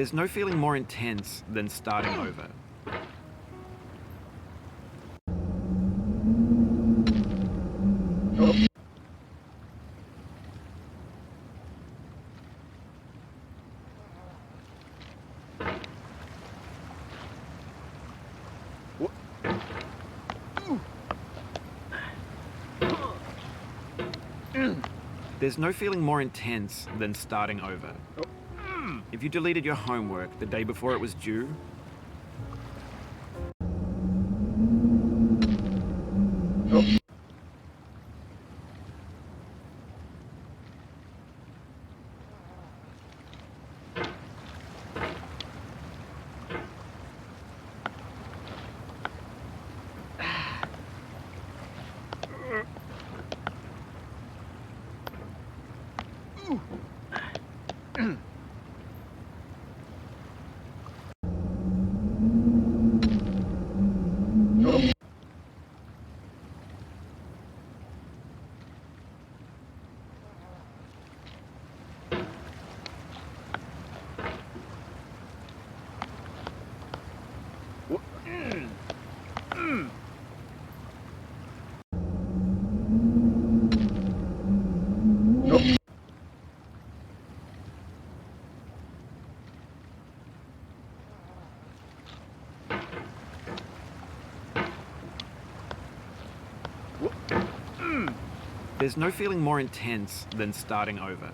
There's no feeling more intense than starting over. There's no feeling more intense than starting over. If you deleted your homework the day before it was due, there's no feeling more intense than starting over.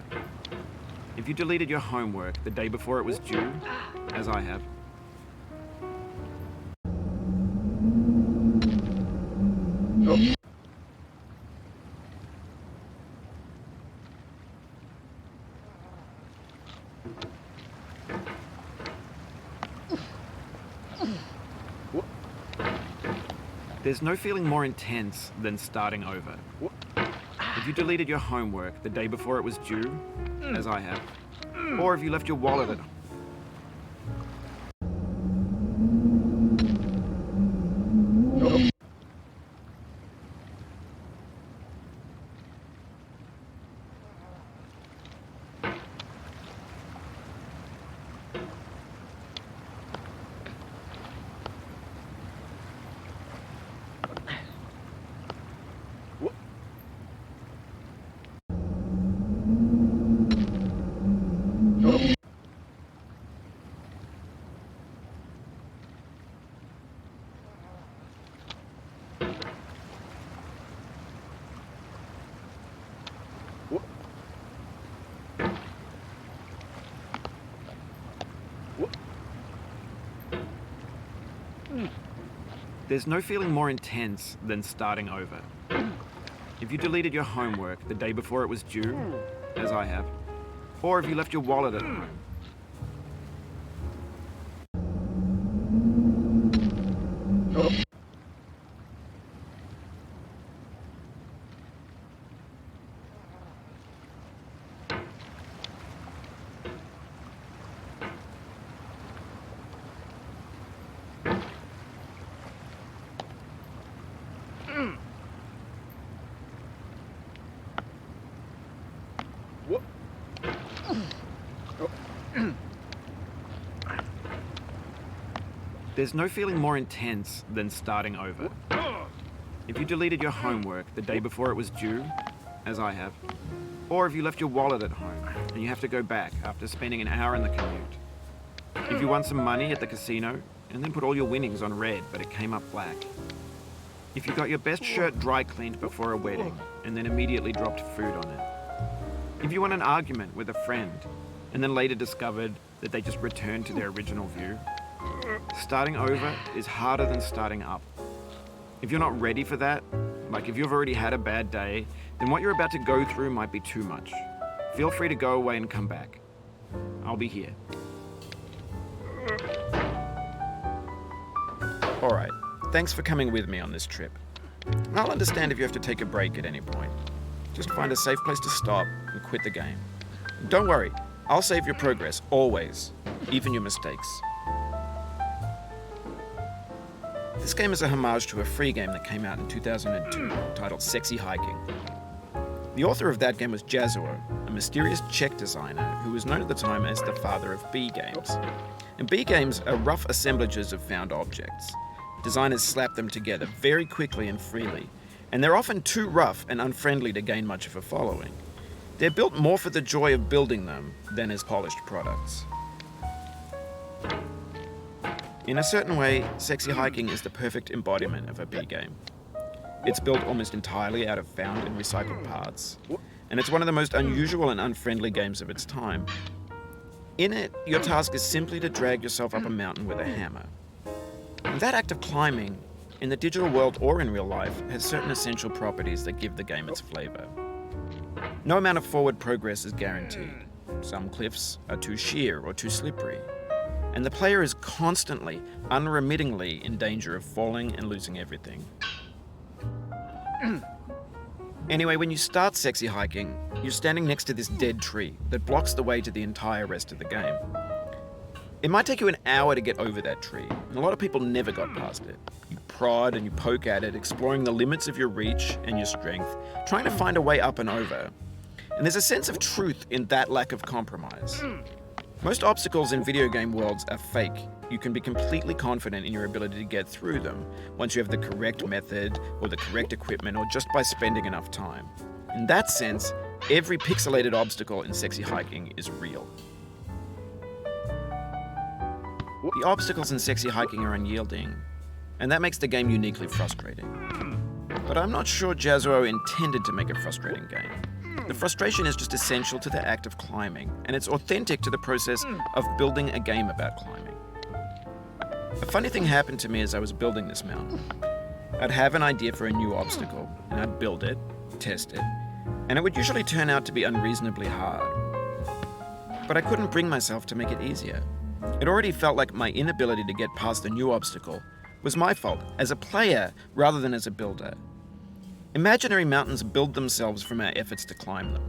If you deleted your homework the day before it was due, as I have, there's no feeling more intense than starting over. If you deleted your homework the day before it was due, as I have, or if you left your wallet at home. There's no feeling more intense than starting over. If you deleted your homework the day before it was due, as I have, or if you left your wallet at home. There's no feeling more intense than starting over. If you deleted your homework the day before it was due, as I have, or if you left your wallet at home and you have to go back after spending an hour in the commute. If you won some money at the casino and then put all your winnings on red but it came up black. If you got your best shirt dry cleaned before a wedding and then immediately dropped food on it. If you won an argument with a friend and then later discovered that they just returned to their original view. Starting over is harder than starting up. If you're not ready for that, like if you've already had a bad day, then what you're about to go through might be too much. Feel free to go away and come back. I'll be here. Alright, thanks for coming with me on this trip. I'll understand if you have to take a break at any point. Just find a safe place to stop and quit the game. Don't worry, I'll save your progress, always, even your mistakes. This game is a homage to a free game that came out in 2002, titled Sexy Hiking. The author of that game was Jazzuo, a mysterious Czech designer who was known at the time as the father of B games. And B games are rough assemblages of found objects. Designers slap them together very quickly and freely, and they're often too rough and unfriendly to gain much of a following. They're built more for the joy of building them than as polished products. In a certain way, Sexy Hiking is the perfect embodiment of a B game. It's built almost entirely out of found and recycled parts, and it's one of the most unusual and unfriendly games of its time. In it, your task is simply to drag yourself up a mountain with a hammer. And that act of climbing, in the digital world or in real life, has certain essential properties that give the game its flavor. No amount of forward progress is guaranteed. Some cliffs are too sheer or too slippery, and the player is constantly, unremittingly in danger of falling and losing everything. Anyway, when you start Sexy Hiking, you're standing next to this dead tree that blocks the way to the entire rest of the game. It might take you an hour to get over that tree, and a lot of people never got past it. You prod and you poke at it, exploring the limits of your reach and your strength, trying to find a way up and over. And there's a sense of truth in that lack of compromise. Most obstacles in video game worlds are fake. You can be completely confident in your ability to get through them once you have the correct method or the correct equipment or just by spending enough time. In that sense, every pixelated obstacle in Sexy Hiking is real. The obstacles in Sexy Hiking are unyielding, and that makes the game uniquely frustrating. But I'm not sure Jazzuo intended to make a frustrating game. The frustration is just essential to the act of climbing, and it's authentic to the process of building a game about climbing. A funny thing happened to me as I was building this mountain. I'd have an idea for a new obstacle, and I'd build it, test it, and it would usually turn out to be unreasonably hard. But I couldn't bring myself to make it easier. It already felt like my inability to get past the new obstacle was my fault as a player rather than as a builder. Imaginary mountains build themselves from our efforts to climb them,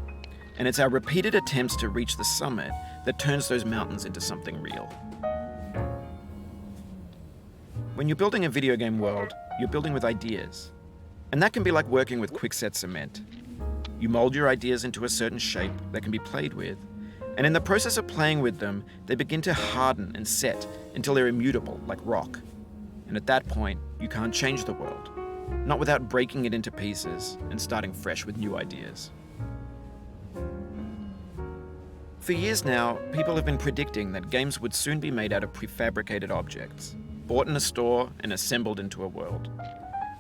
and it's our repeated attempts to reach the summit that turns those mountains into something real. When you're building a video game world, you're building with ideas, and that can be like working with quickset cement. You mold your ideas into a certain shape that can be played with, and in the process of playing with them, they begin to harden and set until they're immutable, like rock. And at that point, you can't change the world, not without breaking it into pieces and starting fresh with new ideas. For years now, people have been predicting that games would soon be made out of prefabricated objects, bought in a store and assembled into a world.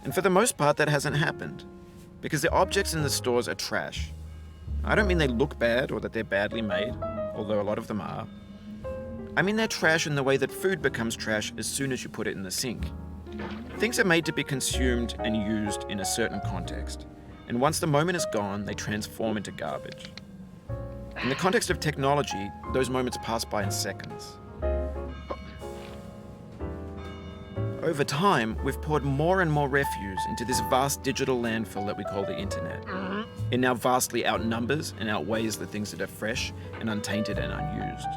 And for the most part, that hasn't happened, because the objects in the stores are trash. I don't mean they look bad or that they're badly made, although a lot of them are. I mean they're trash in the way that food becomes trash as soon as you put it in the sink. Things are made to be consumed and used in a certain context, and once the moment is gone, they transform into garbage. In the context of technology, those moments pass by in seconds. Over time, we've poured more and more refuse into this vast digital landfill that we call the internet. It now vastly outnumbers and outweighs the things that are fresh and untainted and unused.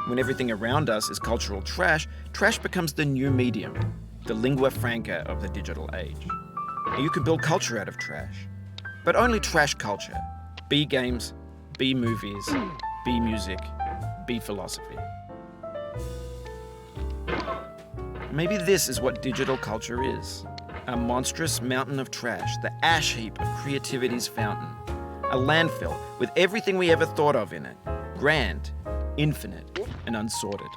When everything around us is cultural trash, trash becomes the new medium, the lingua franca of the digital age. And you can build culture out of trash, but only trash culture. B games, B movies, B music, B philosophy. Maybe this is what digital culture is. A monstrous mountain of trash, the ash heap of creativity's fountain. A landfill with everything we ever thought of in it. Grand, infinite, and unsorted.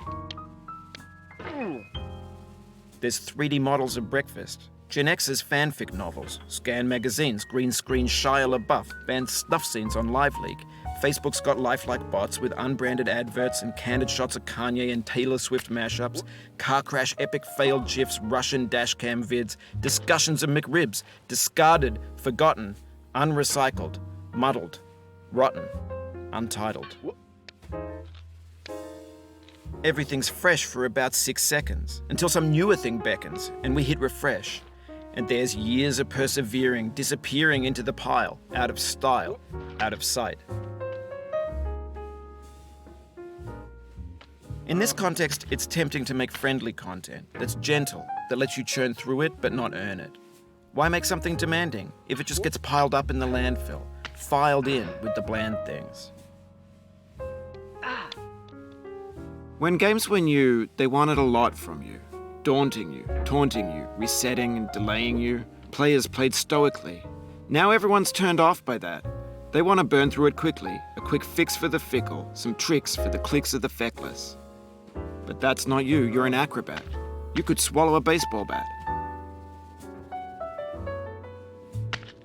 There's 3D models of breakfast, Gen X's fanfic novels, Scan magazines, green screen Shia LaBeouf, banned snuff scenes on LiveLeak. Facebook's got lifelike bots with unbranded adverts and candid shots of Kanye and Taylor Swift mashups, car crash epic failed GIFs, Russian dashcam vids, discussions of McRibs, discarded, forgotten, unrecycled, muddled, rotten, untitled. Everything's fresh for about 6 seconds, until some newer thing beckons, and we hit refresh. And there's years of persevering, disappearing into the pile, out of style, out of sight. In this context, it's tempting to make friendly content that's gentle, that lets you churn through it but not earn it. Why make something demanding if it just gets piled up in the landfill, filed in with the bland things. When games were new, they wanted a lot from you. Daunting you, taunting you, resetting and delaying you. Players played stoically. Now everyone's turned off by that. They want to burn through it quickly, a quick fix for the fickle, some tricks for the clicks of the feckless. But that's not you, you're an acrobat. You could swallow a baseball bat.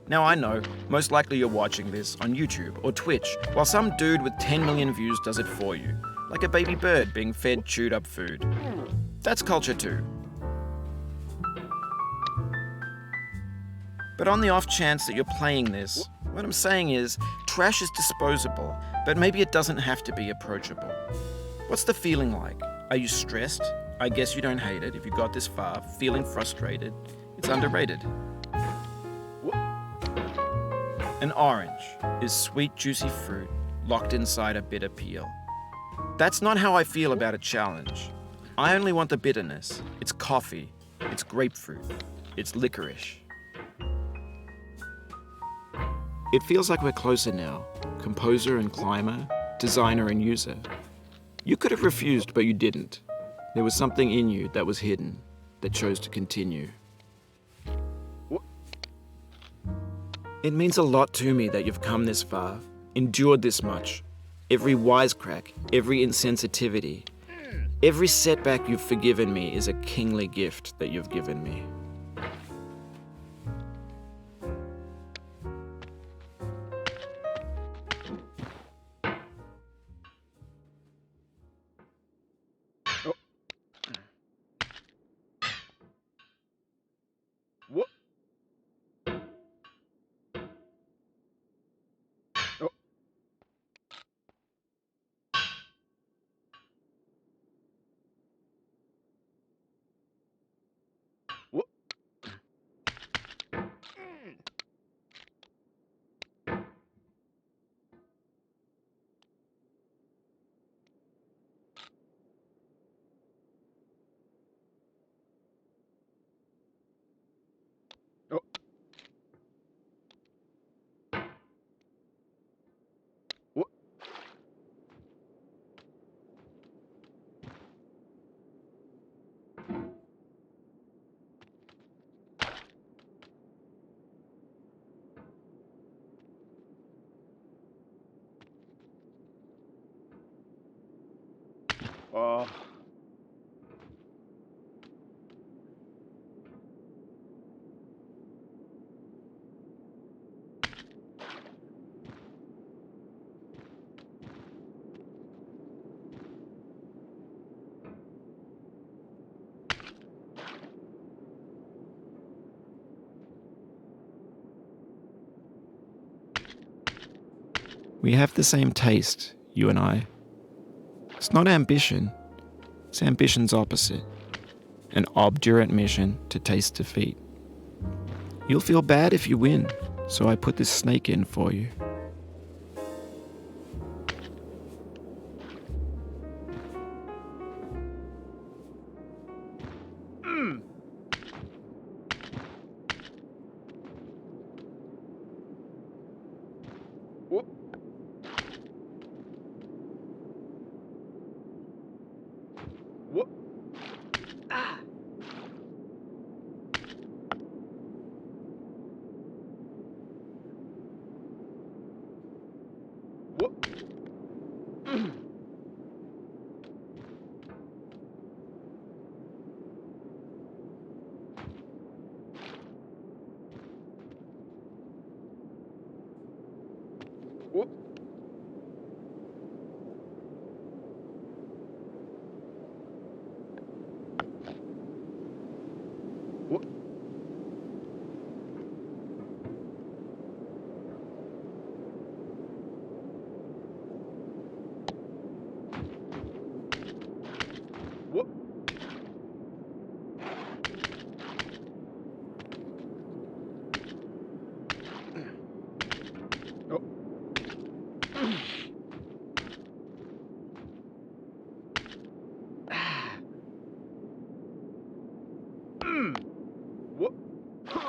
Now I know, most likely you're watching this on YouTube or Twitch, while some dude with 10 million views does it for you, like a baby bird being fed chewed up food. That's culture too. But on the off chance that you're playing this, what I'm saying is, trash is disposable, but maybe it doesn't have to be approachable. What's the feeling like? Are you stressed? I guess you don't hate it if you got this far. Feeling frustrated? It's underrated. An orange is sweet, juicy fruit locked inside a bitter peel. That's not how I feel about a challenge. I only want the bitterness. It's coffee. It's grapefruit. It's licorice. It feels like we're closer now. Composer and climber, designer and user. You could have refused, but you didn't. There was something in you that was hidden, that chose to continue. It means a lot to me that you've come this far, endured this much. Every wisecrack, every insensitivity, every setback you've forgiven me is a kingly gift that you've given me. Oh. We have the same taste, you and I. It's not ambition. It's ambition's opposite. An obdurate mission to taste defeat. You'll feel bad if you win, so I put this snake in for you.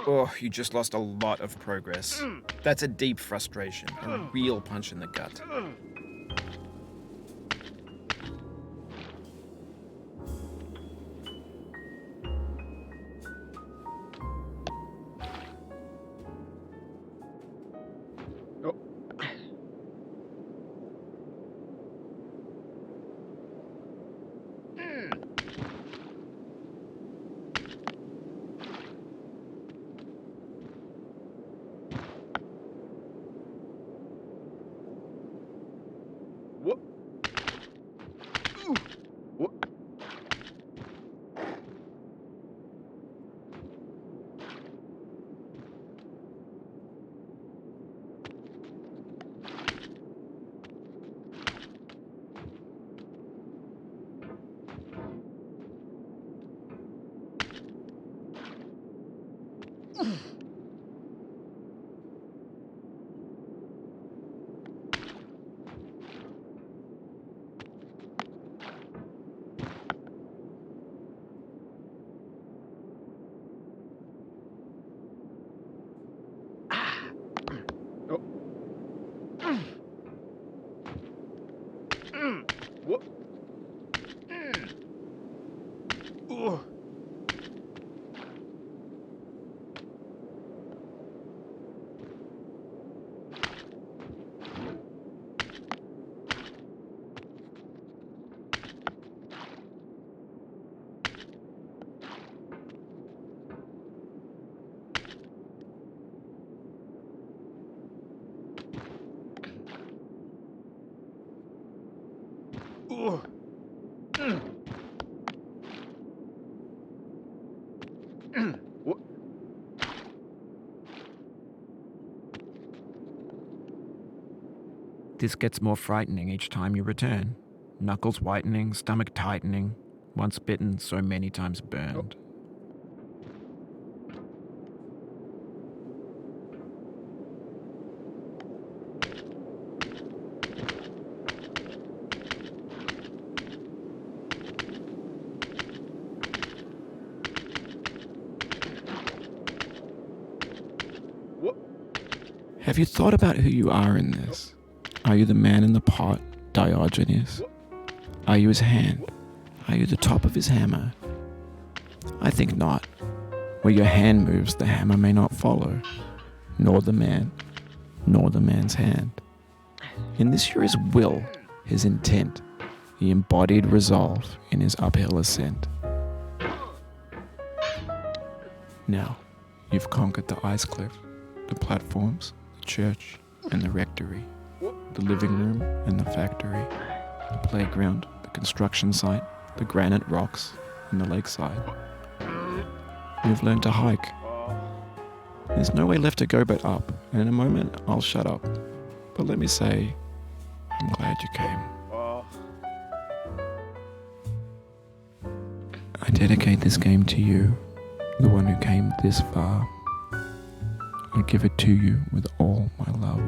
Oh, you just lost a lot of progress. That's a deep frustration, a real punch in the gut. This gets more frightening each time you return. Knuckles whitening, stomach tightening. Once bitten, so many times burned. Have you thought about who you are in this? Are you the man in the pot, Diogenes? Are you his hand? Are you the top of his hammer? I think not. Where your hand moves, the hammer may not follow, nor the man, nor the man's hand. In this you're his will, his intent, the embodied resolve in his uphill ascent. Now, you've conquered the ice cliff, the platforms, the church, and the rectory, the living room and the factory, the playground, the construction site, the granite rocks, and the lakeside. You've learned to hike. There's no way left to go but up, and in a moment I'll shut up. But let me say, I'm glad you came. I dedicate this game to you, the one who came this far. I give it to you with all my love.